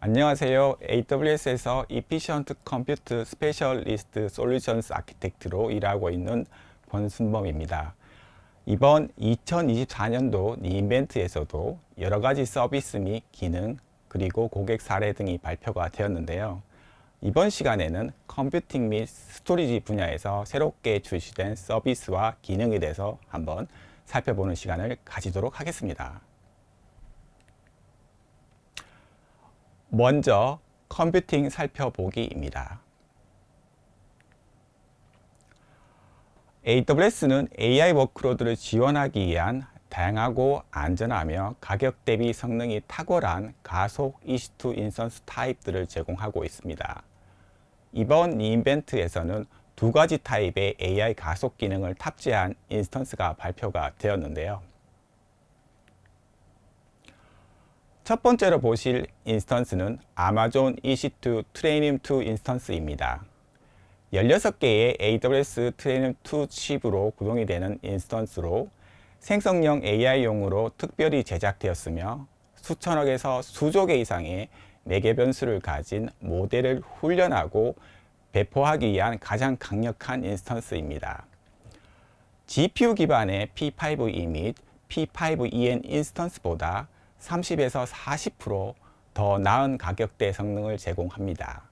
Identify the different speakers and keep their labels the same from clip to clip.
Speaker 1: 안녕하세요. AWS에서 Efficient Compute Specialist Solutions Architect로 일하고 있는 권순범입니다. 이번 2024년도 리인벤트에서도 여러 가지 서비스 및 기능, 그리고 고객 사례 등이 발표가 되었는데요. 이번 시간에는 컴퓨팅 및 스토리지 분야에서 새롭게 출시된 서비스와 기능에 대해서 한번 살펴보는 시간을 가지도록 하겠습니다. 먼저 컴퓨팅 살펴보기입니다. AWS는 AI 워크로드를 지원하기 위한 다양하고 안전하며 가격 대비 성능이 탁월한 가속 EC2 인스턴스 타입들을 제공하고 있습니다. 이번 리인벤트에서는 두 가지 타입의 AI 가속 기능을 탑재한 인스턴스가 발표가 되었는데요. 첫 번째로 보실 인스턴스는 아마존 EC2 트레이닝2 인스턴스입니다. 16개의 AWS 트레이닝2 칩으로 구동이 되는 인스턴스로 생성형 AI용으로 특별히 제작되었으며 수천억에서 수조 개 이상의 매개 변수를 가진 모델을 훈련하고 배포하기 위한 가장 강력한 인스턴스입니다. GPU 기반의 P5e 및 P5en 인스턴스보다 30에서 40% 나은 가격대 성능을 제공합니다.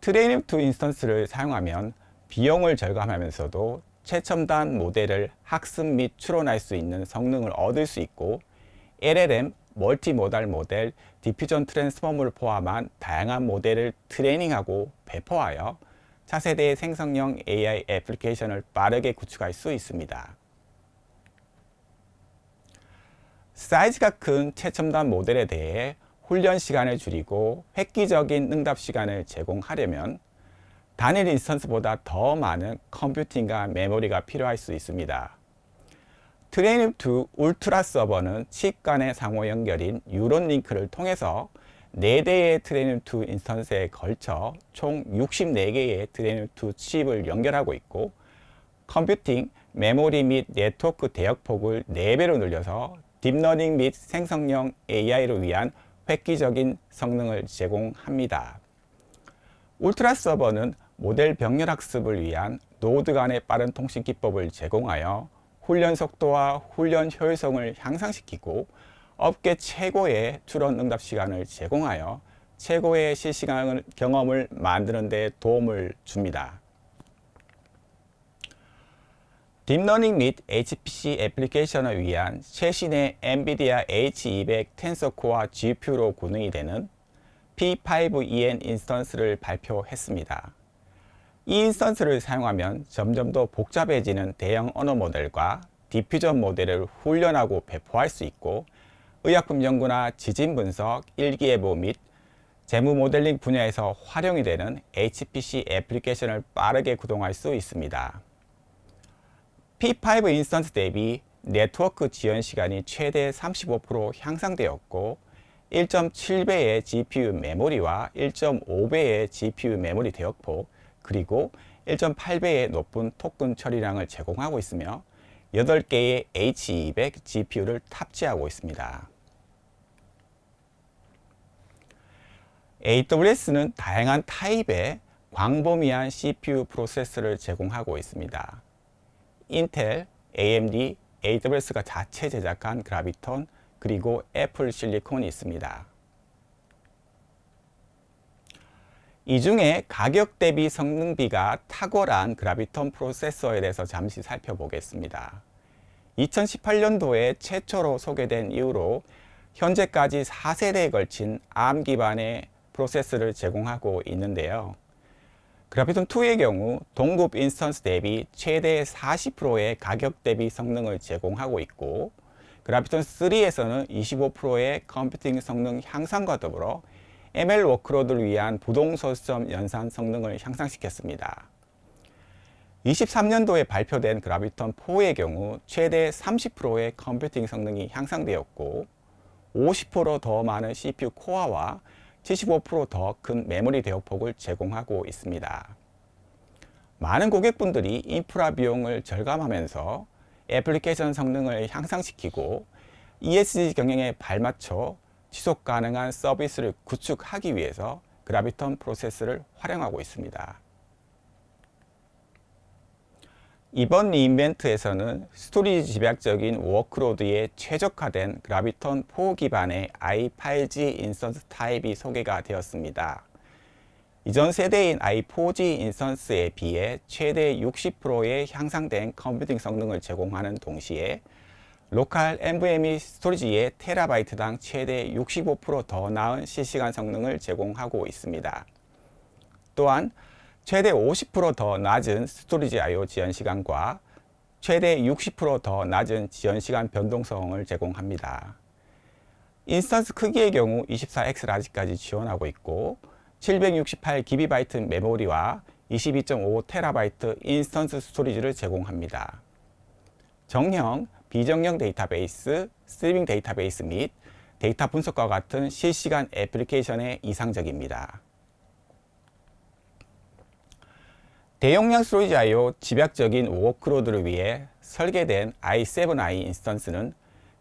Speaker 1: 트레이닝2 인스턴스를 사용하면 비용을 절감하면서도 최첨단 모델을 학습 및 추론할 수 있는 성능을 얻을 수 있고 LLM, 멀티모달 모델, 디퓨전 트랜스포머를 포함한 다양한 모델을 트레이닝하고 배포하여 차세대의 생성형 AI 애플리케이션을 빠르게 구축할 수 있습니다. 사이즈가 큰 최첨단 모델에 대해 훈련 시간을 줄이고 획기적인 응답 시간을 제공하려면 단일 인스턴스보다 더 많은 컴퓨팅과 메모리가 필요할 수 있습니다. 트레이닝2 울트라 서버는 칩 간의 상호 연결인 유론 링크를 통해서 4대의 트레이닝2 인스턴스에 걸쳐 총 64개의 트레이닝2 칩을 연결하고 있고 컴퓨팅, 메모리 및 네트워크 대역폭을 4배로 늘려서 딥러닝 및 생성형 AI를 위한 획기적인 성능을 제공합니다. 울트라 서버는 모델 병렬 학습을 위한 노드 간의 빠른 통신 기법을 제공하여 훈련 속도와 훈련 효율성을 향상시키고 업계 최고의 추론 응답 시간을 제공하여 최고의 실시간 경험을 만드는 데 도움을 줍니다. 딥러닝 및 HPC 애플리케이션을 위한 최신의 엔비디아 H200 텐서 코어 GPU로 구동이 되는 P5en 인스턴스를 발표했습니다. 이 인스턴스를 사용하면 점점 더 복잡해지는 대형 언어 모델과 디퓨전 모델을 훈련하고 배포할 수 있고 의약품 연구나 지진 분석, 일기예보 및 재무 모델링 분야에서 활용이 되는 HPC 애플리케이션을 빠르게 구동할 수 있습니다. P5 인스턴스 대비 네트워크 지연 시간이 최대 35% 향상되었고 1.7배의 GPU 메모리와 1.5배의 GPU 메모리 대역폭 그리고 1.8배의 높은 토큰 처리량을 제공하고 있으며 8개의 H200 GPU를 탑재하고 있습니다. AWS는 다양한 타입의 광범위한 CPU 프로세서를 제공하고 있습니다. 인텔, AMD, AWS가 자체 제작한 그라비톤, 그리고 애플 실리콘이 있습니다. 이 중에 가격 대비 성능비가 탁월한 그라비톤 프로세서에 대해서 잠시 살펴보겠습니다. 2018년도에 최초로 소개된 이후로 현재까지 4세대에 걸친 ARM 기반의 프로세서를 제공하고 있는데요. 그래피톤2의 경우 동급 인스턴스 대비 최대 40%의 가격 대비 성능을 제공하고 있고 그래피톤3에서는 25%의 컴퓨팅 성능 향상과 더불어 ML 워크로드를 위한 부동소수점 연산 성능을 향상시켰습니다. 23년도에 발표된 그래피톤4의 경우 최대 30%의 컴퓨팅 성능이 향상되었고 50%더 많은 CPU 코어와 75%더 큰 메모리 대역폭을 제공하고 있습니다. 많은 고객분들이 인프라 비용을 절감하면서 애플리케이션 성능을 향상시키고 ESG 경영에 발맞춰 지속 가능한 서비스를 구축하기 위해서 그라비톤 프로세스를 활용하고 있습니다. 이번 리인벤트에서는 스토리지 집약적인 워크로드에 최적화된 그라비톤 4 기반의 i5G 인스턴스 타입이 소개가 되었습니다. 이전 세대인 i4G 인스턴스에 비해 최대 60%의 향상된 컴퓨팅 성능을 제공하는 동시에 로컬 NVMe 스토리지의 테라바이트당 최대 65%더 나은 실시간 성능을 제공하고 있습니다. 또한 최대 50%더 낮은 스토리지 I/O 지연 시간과 최대 60%더 낮은 지연 시간 변동성을 제공합니다. 인스턴스 크기의 경우 24X 라지까지 지원하고 있고 768GB 메모리와 22.5TB 인스턴스 스토리지를 제공합니다. 정형, 비정형 데이터베이스, 스트리밍 데이터베이스 및 데이터 분석과 같은 실시간 애플리케이션에 이상적입니다. 대용량 스토리지 I/O 집약적인 워크로드를 위해 설계된 i7i 인스턴스는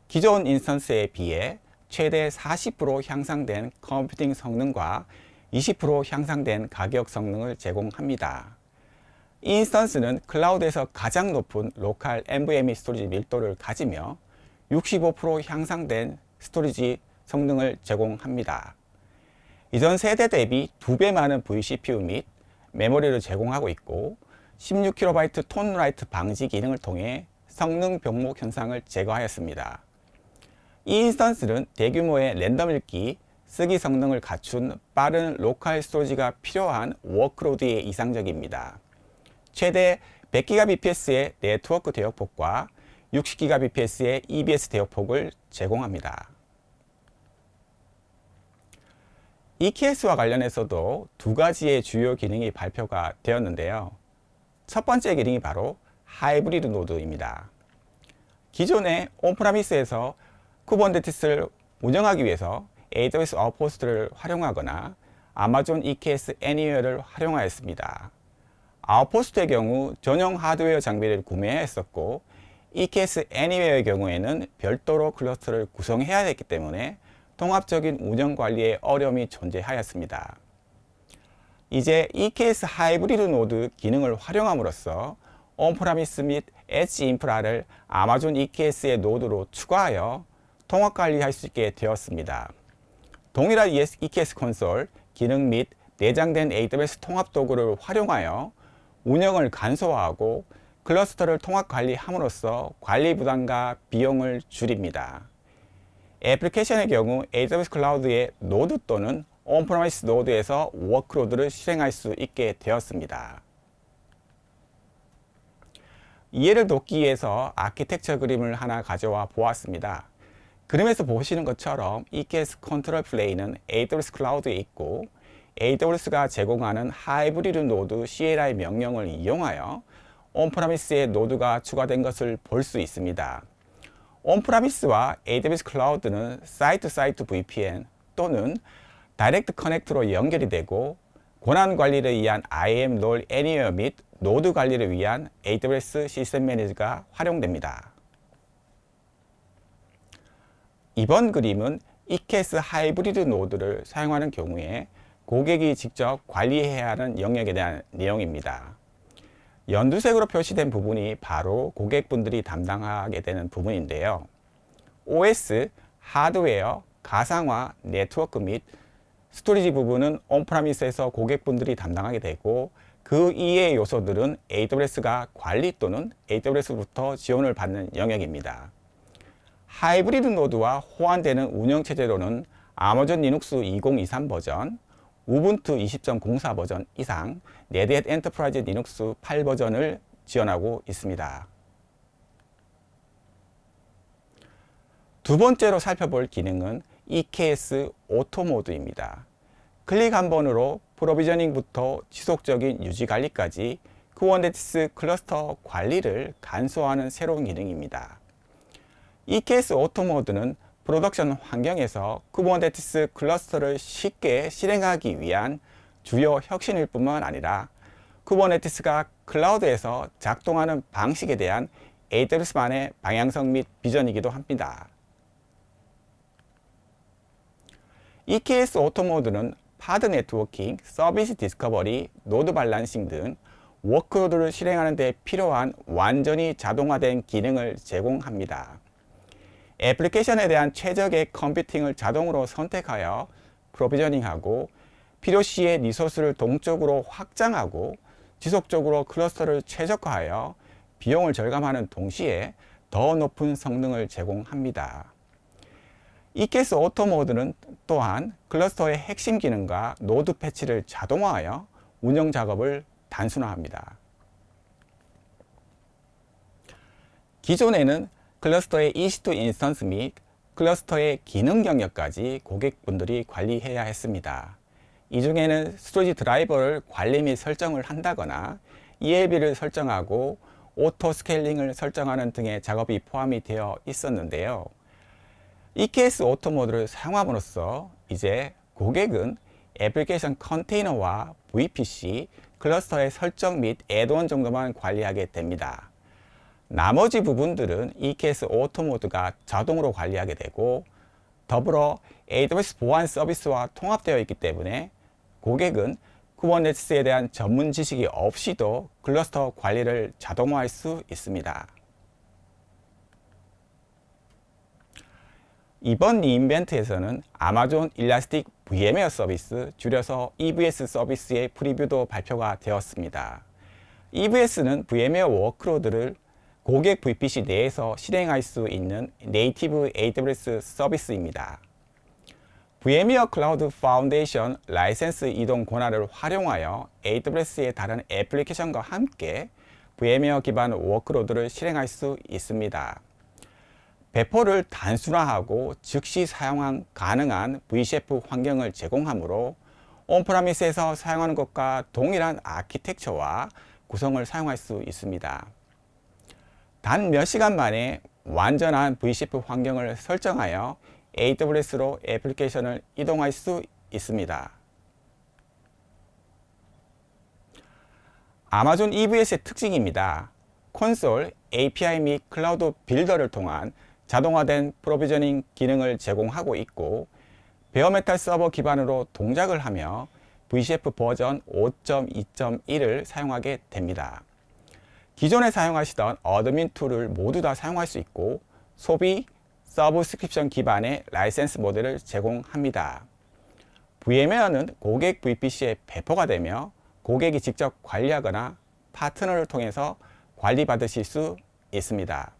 Speaker 1: 기존 인스턴스에 비해 최대 40% 향상된 컴퓨팅 성능과 20% 향상된 가격 성능을 제공합니다. 이 인스턴스는 클라우드에서 가장 높은 로컬 NVMe 스토리지 밀도를 가지며 65% 향상된 스토리지 성능을 제공합니다. 이전 세대 대비 2배 많은 vCPU 및 메모리를 제공하고 있고 16KB 톤 라이트 방지 기능을 통해 성능 병목 현상을 제거하였습니다. 이 인스턴스는 대규모의 랜덤 읽기, 쓰기 성능을 갖춘 빠른 로컬 스토리지가 필요한 워크로드에 이상적입니다. 최대 100GBps의 네트워크 대역폭과 60GBps의 EBS 대역폭을 제공합니다. EKS와 관련해서도 두 가지의 주요 기능이 발표가 되었는데요. 첫 번째 기능이 바로 하이브리드 노드입니다. 기존의 온프라미스에서 쿠버네티스를 운영하기 위해서 AWS 아웃포스트를 활용하거나 아마존 EKS 애니웨어를 활용하였습니다. 아웃포스트의 경우 전용 하드웨어 장비를 구매해야 했었고 EKS 애니웨어의 경우에는 별도로 클러스터를 구성해야 했기 때문에 통합적인 운영 관리에 어려움이 존재하였습니다. 이제 EKS 하이브리드 노드 기능을 활용함으로써 온프라미스 및 엣지 인프라를 아마존 EKS의 노드로 추가하여 통합 관리할 수 있게 되었습니다. 동일한 EKS 콘솔 기능 및 내장된 AWS 통합 도구를 활용하여 운영을 간소화하고 클러스터를 통합 관리함으로써 관리 부담과 비용을 줄입니다. 애플리케이션의 경우 AWS 클라우드의 노드 또는 온프라미스 노드에서 워크로드를 실행할 수 있게 되었습니다. 이해를 돕기 위해서 아키텍처 그림을 하나 가져와 보았습니다. 그림에서 보시는 것처럼 EKS 컨트롤 플레이는 AWS 클라우드에 있고 AWS가 제공하는 하이브리드 노드 CLI 명령을 이용하여 온프라미스의 노드가 추가된 것을 볼 수 있습니다. 온프라미스와 AWS 클라우드는 사이트 VPN 또는 다이렉트 커넥트로 연결이 되고 권한 관리를 위한 IAM 롤 애니웨어 및 노드 관리를 위한 AWS 시스템 매니저가 활용됩니다. 이번 그림은 EKS 하이브리드 노드를 사용하는 경우에 고객이 직접 관리해야 하는 영역에 대한 내용입니다. 연두색으로 표시된 부분이 바로 고객분들이 담당하게 되는 부분인데요. OS, 하드웨어, 가상화, 네트워크 및 스토리지 부분은 온프라미스에서 고객분들이 담당하게 되고 그 이외의 요소들은 AWS가 관리 또는 AWS부터 지원을 받는 영역입니다. 하이브리드 노드와 호환되는 운영체제로는 아마존 리눅스 2023 버전, 우분투 20.04 버전 이상, 레드햇 엔터프라이즈 리눅스 8 버전을 지원하고 있습니다. 두 번째로 살펴볼 기능은 EKS 오토 모드입니다. 클릭 한 번으로 프로비저닝부터 지속적인 유지 관리까지 쿠버네티스 클러스터 관리를 간소화하는 새로운 기능입니다. EKS 오토 모드는 프로덕션 환경에서 쿠버네티스 클러스터를 쉽게 실행하기 위한 주요 혁신일 뿐만 아니라 쿠버네티스가 클라우드에서 작동하는 방식에 대한 AWS만의 방향성 및 비전이기도 합니다. EKS 오토 모드는 파드 네트워킹, 서비스 디스커버리, 노드 밸런싱 등 워크로드를 실행하는 데 필요한 완전히 자동화된 기능을 제공합니다. 애플리케이션에 대한 최적의 컴퓨팅을 자동으로 선택하여 프로비저닝하고 필요시에 리소스를 동적으로 확장하고 지속적으로 클러스터를 최적화하여 비용을 절감하는 동시에 더 높은 성능을 제공합니다. EKS 오토 모드는 또한 클러스터의 핵심 기능과 노드 패치를 자동화하여 운영 작업을 단순화합니다. 기존에는 클러스터의 EC2 인스턴스 및 클러스터의 기능 영역까지 고객분들이 관리해야 했습니다. 이 중에는 스토리지 드라이버를 관리 및 설정을 한다거나 ELB를 설정하고 오토 스케일링을 설정하는 등의 작업이 포함이 되어 있었는데요. EKS 오토 모드를 사용함으로써 이제 고객은 애플리케이션 컨테이너와 VPC, 클러스터의 설정 및 애드온 정도만 관리하게 됩니다. 나머지 부분들은 EKS 오토 모드가 자동으로 관리하게 되고 더불어 AWS 보안 서비스와 통합되어 있기 때문에 고객은 쿠버네티스에 대한 전문 지식이 없이도 클러스터 관리를 자동화할 수 있습니다. 이번 리인벤트에서는 아마존 일라스틱 VM웨어 서비스, 줄여서 EVS 서비스의 프리뷰도 발표가 되었습니다. EVS는 VM웨어 워크로드를 고객 VPC 내에서 실행할 수 있는 네이티브 AWS 서비스입니다. VM웨어 클라우드 파운데이션 라이센스 이동 권한을 활용하여 AWS의 다른 애플리케이션과 함께 VM웨어 기반 워크로드를 실행할 수 있습니다. 배포를 단순화하고 즉시 사용 가능한 VCF 환경을 제공하므로 온프라미스에서 사용하는 것과 동일한 아키텍처와 구성을 사용할 수 있습니다. 단 몇 시간 만에 완전한 VCF 환경을 설정하여 AWS로 애플리케이션을 이동할 수 있습니다. 아마존 EVS의 특징입니다. 콘솔, API 및 클라우드 빌더를 통한 자동화된 프로비저닝 기능을 제공하고 있고 베어메탈 서버 기반으로 동작을 하며 VCF 버전 5.2.1을 사용하게 됩니다. 기존에 사용하시던 어드민 툴을 모두 다 사용할 수 있고 소비, 서브스크립션 기반의 라이센스 모델을 제공합니다. VM웨어는 고객 VPC에 배포가 되며 고객이 직접 관리하거나 파트너를 통해서 관리받으실 수 있습니다.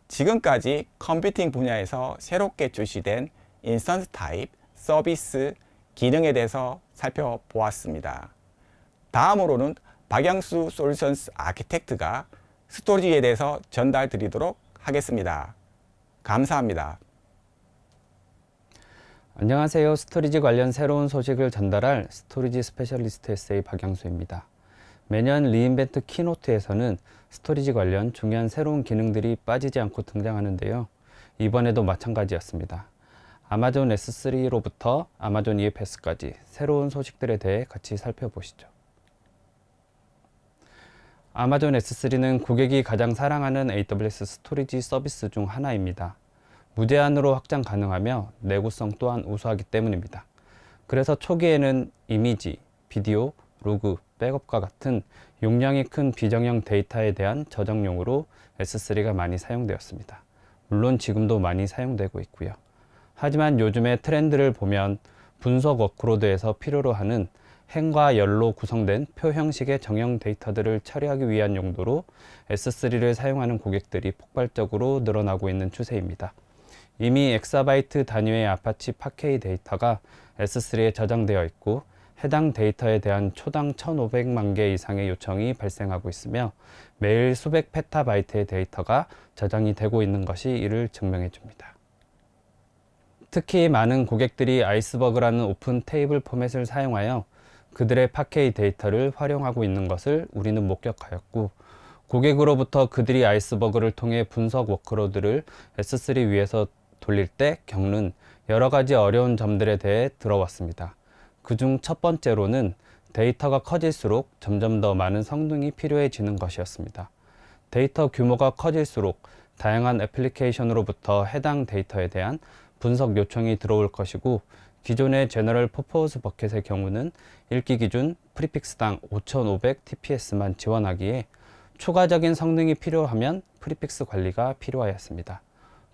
Speaker 1: 지금까지 컴퓨팅 분야에서 새롭게 출시된 인스턴스 타입, 서비스, 기능에 대해서 살펴보았습니다. 다음으로는 박영수 솔루션스 아키텍트가 스토리지에 대해서 전달 드리도록 하겠습니다. 감사합니다.
Speaker 2: 안녕하세요. 스토리지 관련 새로운 소식을 전달할 스토리지 스페셜리스트 SA 박영수입니다. 매년 리인벤트 키노트에서는 스토리지 관련 중요한 새로운 기능들이 빠지지 않고 등장하는데요. 이번에도 마찬가지였습니다. 아마존 S3로부터 아마존 EFS까지 새로운 소식들에 대해 같이 살펴보시죠. 아마존 S3는 고객이 가장 사랑하는 AWS 스토리지 서비스 중 하나입니다. 무제한으로 확장 가능하며 내구성 또한 우수하기 때문입니다. 그래서 초기에는 이미지, 비디오, 로그, 백업과 같은 용량이 큰 비정형 데이터에 대한 저장용으로 S3가 많이 사용되었습니다. 물론 지금도 많이 사용되고 있고요. 하지만 요즘의 트렌드를 보면 분석 워크로드에서 필요로 하는 행과 열로 구성된 표 형식의 정형 데이터들을 처리하기 위한 용도로 S3를 사용하는 고객들이 폭발적으로 늘어나고 있는 추세입니다. 이미 엑사바이트 단위의 아파치 파케이 데이터가 S3에 저장되어 있고 해당 데이터에 대한 초당 1,500만 개 이상의 요청이 발생하고 있으며 매일 수백 페타바이트의 데이터가 저장이 되고 있는 것이 이를 증명해 줍니다. 특히 많은 고객들이 아이스버그라는 오픈 테이블 포맷을 사용하여 그들의 파케이 데이터를 활용하고 있는 것을 우리는 목격하였고 고객으로부터 그들이 아이스버그를 통해 분석 워크로드를 S3 위에서 돌릴 때 겪는 여러 가지 어려운 점들에 대해 들어왔습니다. 그중 첫 번째로는 데이터가 커질수록 점점 더 많은 성능이 필요해지는 것이었습니다. 데이터 규모가 커질수록 다양한 애플리케이션으로부터 해당 데이터에 대한 분석 요청이 들어올 것이고, 기존의 제너럴 퍼포스 버켓의 경우는 읽기 기준 프리픽스당 5500 TPS만 지원하기에 추가적인 성능이 필요하면 프리픽스 관리가 필요하였습니다.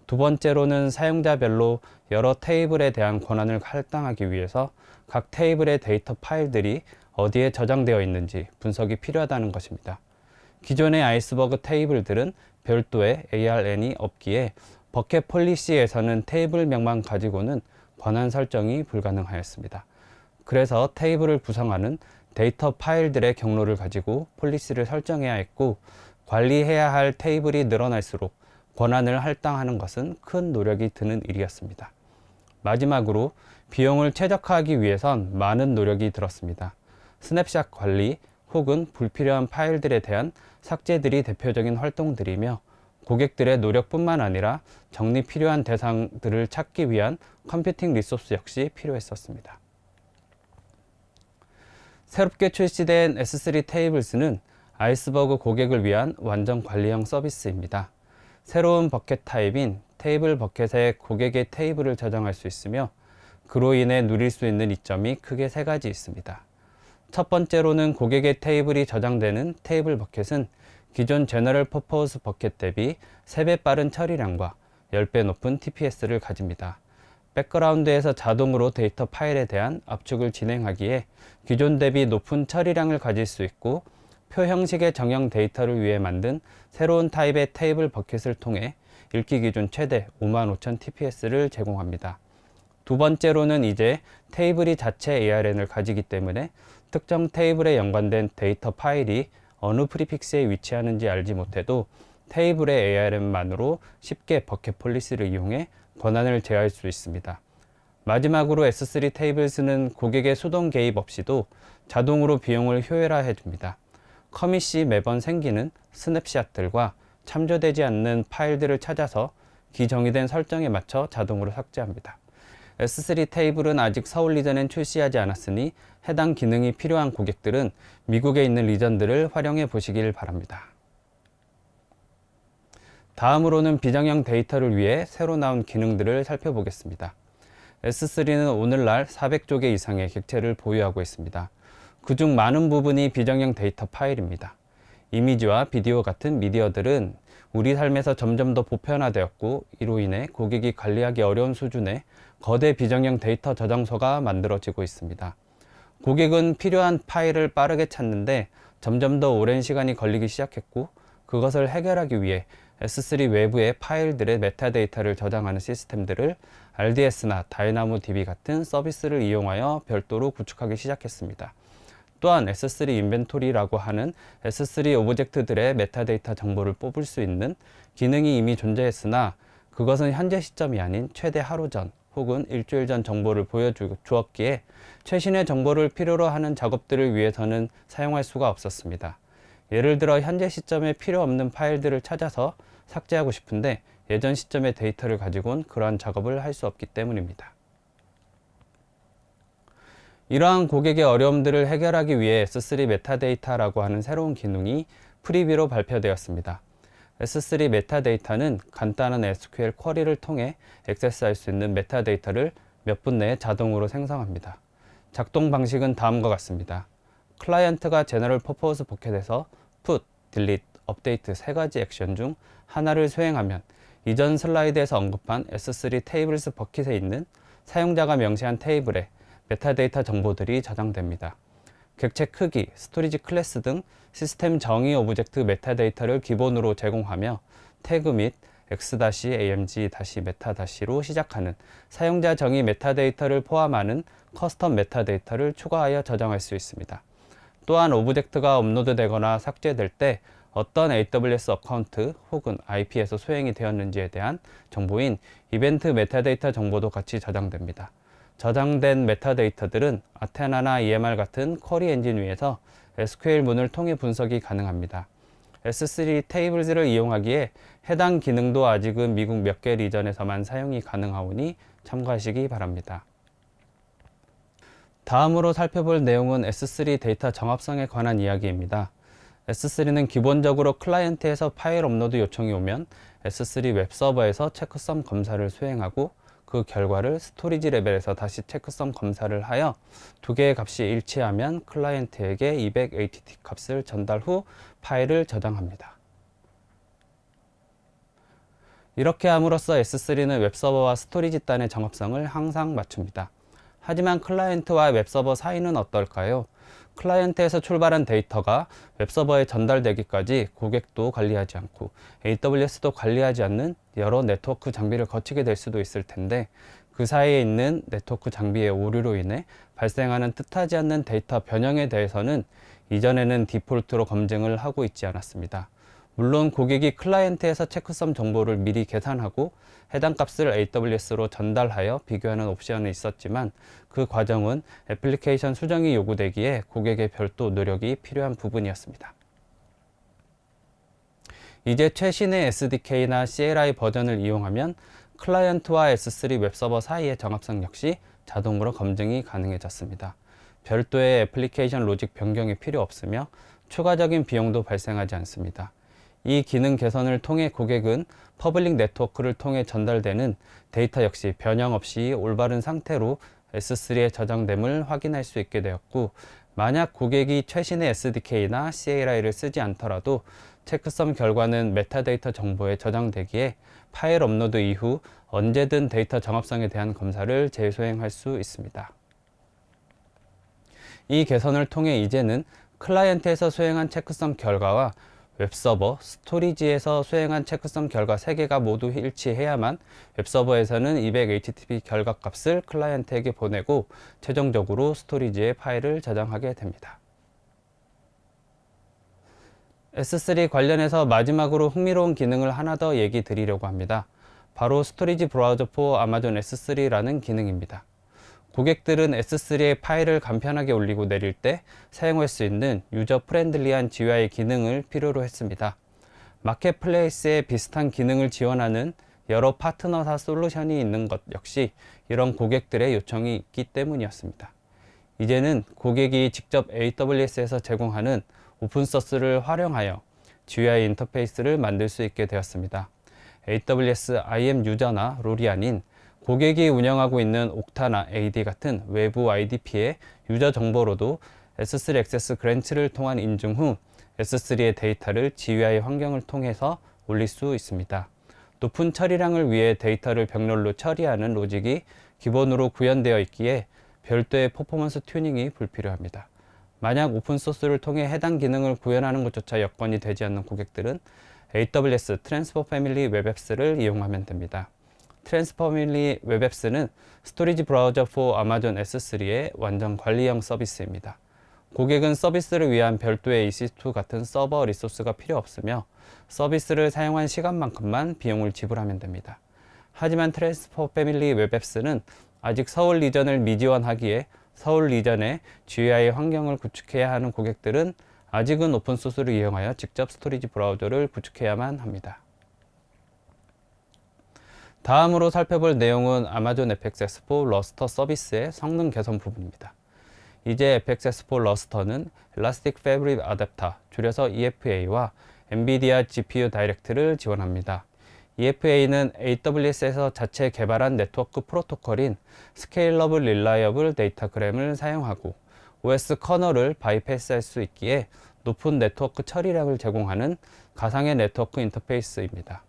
Speaker 2: 두 번째로는 사용자별로 여러 테이블에 대한 권한을 할당하기 위해서 각 테이블의 데이터 파일들이 어디에 저장되어 있는지 분석이 필요하다는 것입니다. 기존의 아이스버그 테이블들은 별도의 ARN이 없기에 버켓 폴리시에서는 테이블명만 가지고는 권한 설정이 불가능하였습니다. 그래서 테이블을 구성하는 데이터 파일들의 경로를 가지고 폴리시를 설정해야 했고, 관리해야 할 테이블이 늘어날수록 권한을 할당하는 것은 큰 노력이 드는 일이었습니다. 마지막으로 비용을 최적화하기 위해선 많은 노력이 들었습니다. 스냅샷 관리 혹은 불필요한 파일들에 대한 삭제들이 대표적인 활동들이며, 고객들의 노력뿐만 아니라 정리 필요한 대상들을 찾기 위한 컴퓨팅 리소스 역시 필요했었습니다. 새롭게 출시된 S3 테이블스는 아이스버그 고객을 위한 완전 관리형 서비스입니다. 새로운 버켓 타입인 테이블 버켓에 고객의 테이블을 저장할 수 있으며, 그로 인해 누릴 수 있는 이점이 크게 세 가지 있습니다. 첫 번째로는 고객의 테이블이 저장되는 테이블 버켓은 기존 제너럴 퍼포스 버켓 대비 3배 빠른 처리량과 10배 높은 TPS를 가집니다. 백그라운드에서 자동으로 데이터 파일에 대한 압축을 진행하기에 기존 대비 높은 처리량을 가질 수 있고, 표 형식의 정형 데이터를 위해 만든 새로운 타입의 테이블 버켓을 통해 읽기 기준 최대 55,000 TPS를 제공합니다. 두 번째로는 이제 테이블이 자체 ARN을 가지기 때문에 특정 테이블에 연관된 데이터 파일이 어느 프리픽스에 위치하는지 알지 못해도 테이블의 ARN만으로 쉽게 버켓 폴리시를 이용해 권한을 제어할 수 있습니다. 마지막으로 S3 테이블스는 고객의 수동 개입 없이도 자동으로 비용을 효율화해 줍니다. 커밋이 매번 생기는 스냅샷들과 참조되지 않는 파일들을 찾아서 기정의된 설정에 맞춰 자동으로 삭제합니다. S3 테이블은 아직 서울 리전엔 출시하지 않았으니 해당 기능이 필요한 고객들은 미국에 있는 리전들을 활용해 보시길 바랍니다. 다음으로는 비정형 데이터를 위해 새로 나온 기능들을 살펴보겠습니다. S3는 오늘날 400조 개 이상의 객체를 보유하고 있습니다. 그중 많은 부분이 비정형 데이터 파일입니다. 이미지와 비디오 같은 미디어들은 우리 삶에서 점점 더 보편화되었고, 이로 인해 고객이 관리하기 어려운 수준의 거대 비정형 데이터 저장소가 만들어지고 있습니다. 고객은 필요한 파일을 빠르게 찾는데 점점 더 오랜 시간이 걸리기 시작했고, 그것을 해결하기 위해 S3 외부의 파일들의 메타데이터를 저장하는 시스템들을 RDS나 다이나모DB 같은 서비스를 이용하여 별도로 구축하기 시작했습니다. 또한 S3 인벤토리라고 하는 S3 오브젝트들의 메타데이터 정보를 뽑을 수 있는 기능이 이미 존재했으나, 그것은 현재 시점이 아닌 최대 하루 전 혹은 일주일 전 정보를 보여주었기에 최신의 정보를 필요로 하는 작업들을 위해서는 사용할 수가 없었습니다. 예를 들어 현재 시점에 필요 없는 파일들을 찾아서 삭제하고 싶은데 예전 시점의 데이터를 가지고는 그러한 작업을 할 수 없기 때문입니다. 이러한 고객의 어려움들을 해결하기 위해 S3 메타데이터라고 하는 새로운 기능이 프리뷰로 발표되었습니다. S3 메타데이터는 간단한 SQL 쿼리를 통해 액세스할 수 있는 메타데이터를 몇 분 내에 자동으로 생성합니다. 작동 방식은 다음과 같습니다. 클라이언트가 제너럴 퍼포스 버켓에서 put, delete, update 세 가지 액션 중 하나를 수행하면 이전 슬라이드에서 언급한 S3 테이블스 버킷에 있는 사용자가 명시한 테이블에 메타데이터 정보들이 저장됩니다. 객체 크기, 스토리지 클래스 등 시스템 정의 오브젝트 메타데이터를 기본으로 제공하며 태그 및 x-amg-meta-로 시작하는 사용자 정의 메타데이터를 포함하는 커스텀 메타데이터를 추가하여 저장할 수 있습니다. 또한 오브젝트가 업로드되거나 삭제될 때 어떤 AWS 어카운트 혹은 IP에서 수행이 되었는지에 대한 정보인 이벤트 메타데이터 정보도 같이 저장됩니다. 저장된 메타데이터들은 아테나나 EMR 같은 쿼리 엔진 위에서 SQL 문을 통해 분석이 가능합니다. S3 테이블즈를 이용하기에 해당 기능도 아직은 미국 몇 개 리전에서만 사용이 가능하오니 참고하시기 바랍니다. 다음으로 살펴볼 내용은 S3 데이터 정합성에 관한 이야기입니다. S3는 기본적으로 클라이언트에서 파일 업로드 요청이 오면 S3 웹서버에서 체크섬 검사를 수행하고 그 결과를 스토리지 레벨에서 다시 체크성 검사를 하여 두 개의 값이 일치하면 클라이언트에게 200ATT 값을 전달 후 파일을 저장합니다. 이렇게 함으로써 S3는 웹서버와 스토리지 단의 정합성을 항상 맞춥니다. 하지만 클라이언트와 웹서버 사이는 어떨까요? 클라이언트에서 출발한 데이터가 웹서버에 전달되기까지 고객도 관리하지 않고 AWS도 관리하지 않는 여러 네트워크 장비를 거치게 될 수도 있을 텐데, 그 사이에 있는 네트워크 장비의 오류로 인해 발생하는 뜻하지 않는 데이터 변형에 대해서는 이전에는 디폴트로 검증을 하고 있지 않았습니다. 물론 고객이 클라이언트에서 체크섬 정보를 미리 계산하고 해당 값을 AWS로 전달하여 비교하는 옵션이 있었지만, 그 과정은 애플리케이션 수정이 요구되기에 고객의 별도 노력이 필요한 부분이었습니다. 이제 최신의 SDK나 CLI 버전을 이용하면 클라이언트와 S3 웹서버 사이의 정합성 역시 자동으로 검증이 가능해졌습니다. 별도의 애플리케이션 로직 변경이 필요 없으며 추가적인 비용도 발생하지 않습니다. 이 기능 개선을 통해 고객은 퍼블릭 네트워크를 통해 전달되는 데이터 역시 변형 없이 올바른 상태로 S3에 저장됨을 확인할 수 있게 되었고, 만약 고객이 최신의 SDK나 CLI를 쓰지 않더라도 체크섬 결과는 메타데이터 정보에 저장되기에 파일 업로드 이후 언제든 데이터 정합성에 대한 검사를 재수행할 수 있습니다. 이 개선을 통해 이제는 클라이언트에서 수행한 체크섬 결과와 웹서버, 스토리지에서 수행한 체크섬 결과 3개가 모두 일치해야만 웹서버에서는 200HTTP 결과 값을 클라이언트에게 보내고 최종적으로 스토리지에 파일을 저장하게 됩니다. S3 관련해서 마지막으로 흥미로운 기능을 하나 더 얘기 드리려고 합니다. 바로 스토리지 브라우저 for 아마존 S3라는 기능입니다. 고객들은 S3에 파일을 간편하게 올리고 내릴 때 사용할 수 있는 유저 프렌들리한 GUI 기능을 필요로 했습니다. 마켓플레이스에 비슷한 기능을 지원하는 여러 파트너사 솔루션이 있는 것 역시 이런 고객들의 요청이 있기 때문이었습니다. 이제는 고객이 직접 AWS에서 제공하는 오픈소스를 활용하여 GUI 인터페이스를 만들 수 있게 되었습니다. AWS IAM 유저나 롤이 아닌 고객이 운영하고 있는 옥타나 AD 같은 외부 IDP의 유저 정보로도 S3 액세스 그랜츠를 통한 인증 후 S3의 데이터를 GUI 환경을 통해서 올릴 수 있습니다. 높은 처리량을 위해 데이터를 병렬로 처리하는 로직이 기본으로 구현되어 있기에 별도의 퍼포먼스 튜닝이 불필요합니다. 만약 오픈소스를 통해 해당 기능을 구현하는 것조차 여건이 되지 않는 고객들은 AWS 트랜스퍼 패밀리 웹앱스를 이용하면 됩니다. 트랜스퍼 패밀리 웹앱스는 스토리지 브라우저 for 아마존 S3의 완전 관리형 서비스입니다. 고객은 서비스를 위한 별도의 EC2 같은 서버 리소스가 필요 없으며 서비스를 사용한 시간만큼만 비용을 지불하면 됩니다. 하지만 트랜스퍼 패밀리 웹앱스는 아직 서울 리전을 미지원하기에 서울 리전에 GUI 환경을 구축해야 하는 고객들은 아직은 오픈소스를 이용하여 직접 스토리지 브라우저를 구축해야만 합니다. 다음으로 살펴볼 내용은 아마존 FXS4 러스터 서비스의 성능 개선 부분입니다. 이제 FXS4 러스터는 Elastic Fabric Adapter, 줄여서 EFA와 NVIDIA GPU 다이렉트를 지원합니다. EFA는 AWS에서 자체 개발한 네트워크 프로토콜인 Scalable Reliable Datagram을 사용하고 OS 커널을 바이패스할 수 있기에 높은 네트워크 처리량을 제공하는 가상의 네트워크 인터페이스입니다.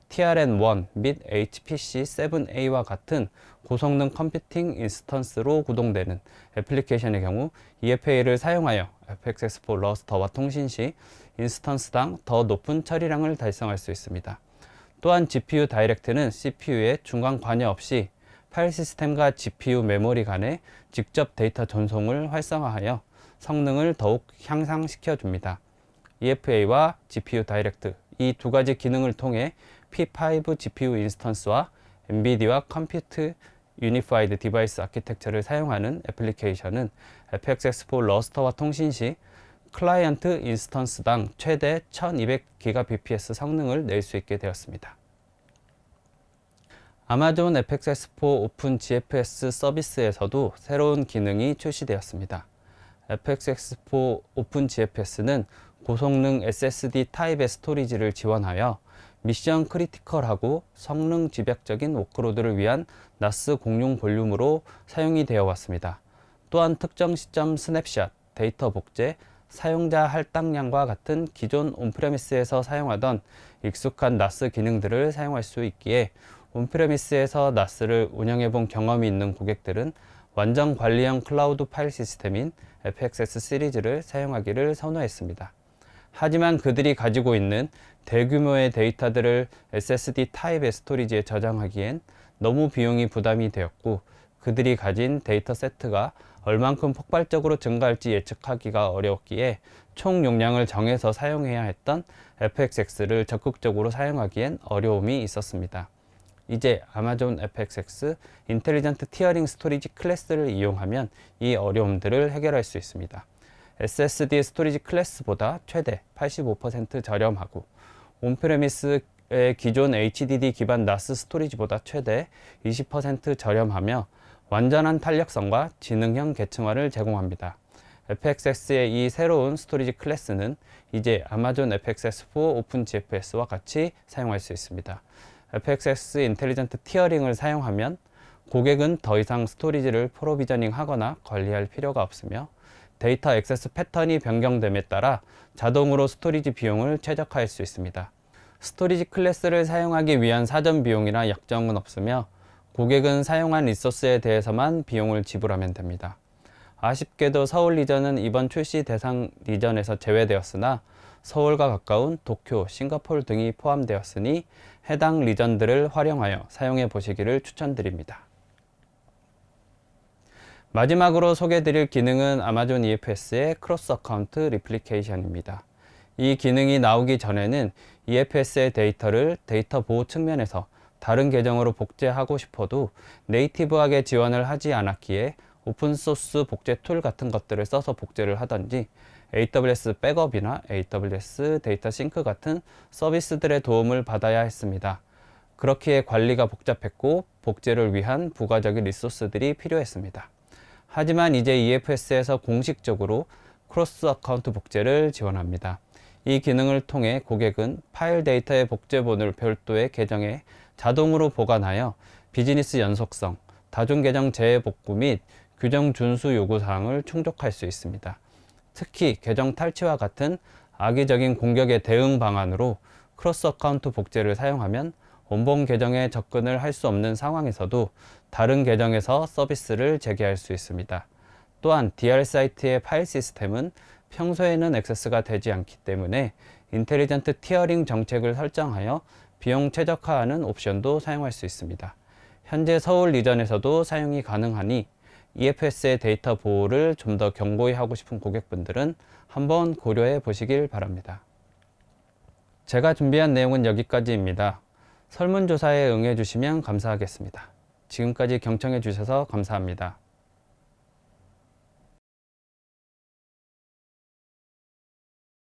Speaker 2: TRN1 및 HPC7A와 같은 고성능 컴퓨팅 인스턴스로 구동되는 애플리케이션의 경우 EFA를 사용하여 FXS4 러스터와 통신 시 인스턴스당 더 높은 처리량을 달성할 수 있습니다. 또한 GPU 다이렉트는 CPU에 중간 관여 없이 파일 시스템과 GPU 메모리 간의 직접 데이터 전송을 활성화하여 성능을 더욱 향상시켜 줍니다. EFA와 GPU 다이렉트, 이 두 가지 기능을 통해 P5 GPU 인스턴스와 엔비디아 컴퓨트 유니파이드 디바이스 아키텍처를 사용하는 애플리케이션은 FXS4 러스터와 통신 시 클라이언트 인스턴스당 최대 1200GBps 성능을 낼 수 있게 되었습니다. 아마존 FXS4 오픈 GFS 서비스에서도 새로운 기능이 출시되었습니다. FXS4 오픈 GFS는 고성능 SSD 타입의 스토리지를 지원하여 미션 크리티컬하고 성능 집약적인 워크로드를 위한 NAS 공용 볼륨으로 사용이 되어 왔습니다. 또한 특정 시점 스냅샷, 데이터 복제, 사용자 할당량과 같은 기존 온프레미스에서 사용하던 익숙한 NAS 기능들을 사용할 수 있기에 온프레미스에서 NAS를 운영해 본 경험이 있는 고객들은 완전 관리형 클라우드 파일 시스템인 FXS 시리즈를 사용하기를 선호했습니다. 하지만 그들이 가지고 있는 대규모의 데이터들을 SSD 타입의 스토리지에 저장하기엔 너무 비용이 부담이 되었고, 그들이 가진 데이터 세트가 얼만큼 폭발적으로 증가할지 예측하기가 어려웠기에 총 용량을 정해서 사용해야 했던 FXX를 적극적으로 사용하기엔 어려움이 있었습니다. 이제 아마존 FXX 인텔리전트 티어링 스토리지 클래스를 이용하면 이 어려움들을 해결할 수 있습니다. SSD 스토리지 클래스보다 최대 85% 저렴하고 온프레미스의 기존 HDD 기반 NAS 스토리지보다 최대 20% 저렴하며 완전한 탄력성과 지능형 계층화를 제공합니다. FXX의 이 새로운 스토리지 클래스는 이제 아마존 FXS4 오픈GFS와 같이 사용할 수 있습니다. FXX 인텔리전트 티어링을 사용하면 고객은 더 이상 스토리지를 프로비저닝 하거나 관리할 필요가 없으며 데이터 액세스 패턴이 변경됨에 따라 자동으로 스토리지 비용을 최적화할 수 있습니다. 스토리지 클래스를 사용하기 위한 사전 비용이나 약정은 없으며 고객은 사용한 리소스에 대해서만 비용을 지불하면 됩니다. 아쉽게도 서울 리전은 이번 출시 대상 리전에서 제외되었으나 서울과 가까운 도쿄, 싱가포르 등이 포함되었으니 해당 리전들을 활용하여 사용해 보시기를 추천드립니다. 마지막으로 소개해드릴 기능은 아마존 EFS의 크로스 어카운트 리플리케이션입니다. 이 기능이 나오기 전에는 EFS의 데이터를 데이터 보호 측면에서 다른 계정으로 복제하고 싶어도 네이티브하게 지원을 하지 않았기에 오픈소스 복제 툴 같은 것들을 써서 복제를 하던지 AWS 백업이나 AWS 데이터 싱크 같은 서비스들의 도움을 받아야 했습니다. 그렇기에 관리가 복잡했고 복제를 위한 부가적인 리소스들이 필요했습니다. 하지만 이제 EFS에서 공식적으로 크로스 어카운트 복제를 지원합니다. 이 기능을 통해 고객은 파일 데이터의 복제본을 별도의 계정에 자동으로 보관하여 비즈니스 연속성, 다중 계정 재복구 및 규정 준수 요구사항을 충족할 수 있습니다. 특히 계정 탈취와 같은 악의적인 공격의 대응 방안으로 크로스 어카운트 복제를 사용하면 원본 계정에 접근을 할 수 없는 상황에서도 다른 계정에서 서비스를 재개할 수 있습니다. 또한 DR 사이트의 파일 시스템은 평소에는 액세스가 되지 않기 때문에 인텔리전트 티어링 정책을 설정하여 비용 최적화하는 옵션도 사용할 수 있습니다. 현재 서울 리전에서도 사용이 가능하니 EFS의 데이터 보호를 좀 더 견고히 하고 싶은 고객분들은 한번 고려해 보시길 바랍니다. 제가 준비한 내용은 여기까지입니다. 설문조사에 응해 주시면 감사하겠습니다. 지금까지 경청해 주셔서 감사합니다.